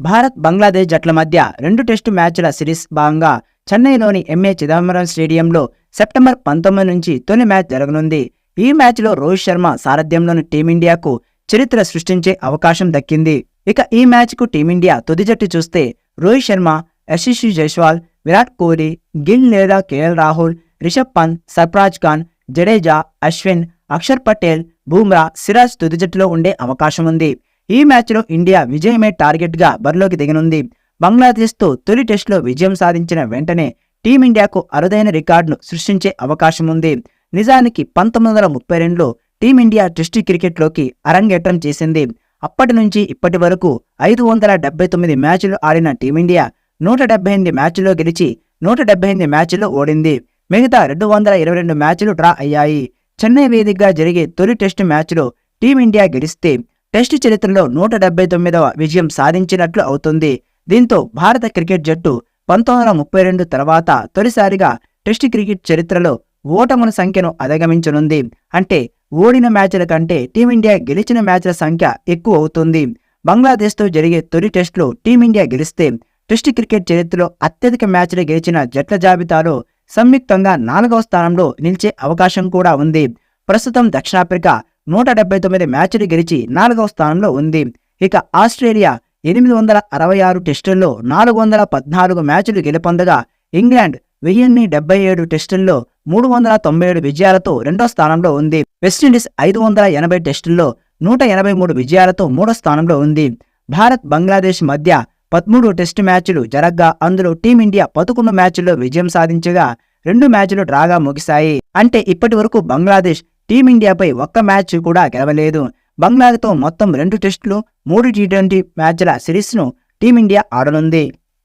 భారత్ బంగ్లాదేశ్ జట్ల మధ్య 2 టెస్టు మ్యాచ్ల సిరీస్ భాగంగా చెన్నైలోని ఎంఏ చిదంబరం స్టేడియంలో సెప్టెంబర్ 19 నుంచి తొలి మ్యాచ్ జరగనుంది. ఈ మ్యాచ్లో రోహిత్ శర్మ సారథ్యంలోని టీమిండియాకు చరిత్ర సృష్టించే అవకాశం దక్కింది. ఇక ఈ మ్యాచ్కు టీమిండియా తుది జట్టు చూస్తే రోహిత్ శర్మ, యశస్వి జైస్వాల్, విరాట్ కోహ్లీ, గిల్ లేదా కేఎల్ రాహుల్, రిషబ్ పంత్, సర్ఫరాజ్ ఖాన్, జడేజా, అశ్విన్, అక్షర్ పటేల్, బూమ్రా, సిరాజ్ తుది జట్టులో ఉండే అవకాశం ఉంది. ఈ మ్యాచ్లో ఇండియా విజయమే టార్గెట్గా బరిలోకి దిగనుంది. బంగ్లాదేశ్తో తొలి టెస్టులో విజయం సాధించిన వెంటనే టీమిండియాకు అరుదైన రికార్డును సృష్టించే అవకాశం ఉంది. నిజానికి 1932లో టీమిండియా టెస్టు క్రికెట్లోకి అరంగేట్రం చేసింది. అప్పటి నుంచి ఇప్పటి వరకు 579 మ్యాచ్లు ఆడిన టీమిండియా 178 మ్యాచ్లో గెలిచి 178 మ్యాచ్లో ఓడింది. మిగతా 222 మ్యాచ్లు డ్రా అయ్యాయి. చెన్నై వేదికగా జరిగే తొలి టెస్టు మ్యాచ్లో టీమిండియా గెలిస్తే టెస్టు చరిత్రలో 179వ విజయం సాధించినట్లు అవుతుంది. దీంతో భారత క్రికెట్ జట్టు 1932 తర్వాత తొలిసారిగా టెస్టు క్రికెట్ చరిత్రలో ఓటముల సంఖ్యను అధిగమించనుంది. అంటే ఓడిన మ్యాచ్ల కంటే టీమిండియా గెలిచిన మ్యాచ్ల సంఖ్య ఎక్కువ అవుతుంది. బంగ్లాదేశ్తో జరిగే తొలి టెస్టులో టీమిండియా గెలిస్తే టెస్టు క్రికెట్ చరిత్రలో అత్యధిక మ్యాచ్లు గెలిచిన జట్ల జాబితాలో సంయుక్తంగా 4వ స్థానంలో నిలిచే అవకాశం కూడా ఉంది. ప్రస్తుతం దక్షిణాఫ్రికా 179 మ్యాచ్లు గెలిచి 4వ స్థానంలో ఉంది. ఇక ఆస్ట్రేలియా 866 టెస్టుల్లో 414 మ్యాచ్లు గెలుపొందగా ఇంగ్లాండ్ 1077 టెస్టుల్లో 397 విజయాలతో 2వ స్థానంలో ఉంది. వెస్టిండీస్ 580 టెస్టుల్లో 183 విజయాలతో 3వ స్థానంలో ఉంది. భారత్ బంగ్లాదేశ్ మధ్య 13 టెస్టు మ్యాచ్లు జరగ్గా అందులో టీమిండియా 11 మ్యాచ్ల్లో విజయం సాధించగా 2 మ్యాచ్లు డ్రాగా ముగిశాయి. అంటే ఇప్పటి వరకు బంగ్లాదేశ్ టీమిండియాపై ఒక్క మ్యాచ్ కూడా గెలవలేదు. బంగ్లాతో మొత్తం 2 టెస్టులు, 3 టీ20 మ్యాచ్ల సిరీస్ను టీమిండియా ఆడనుంది.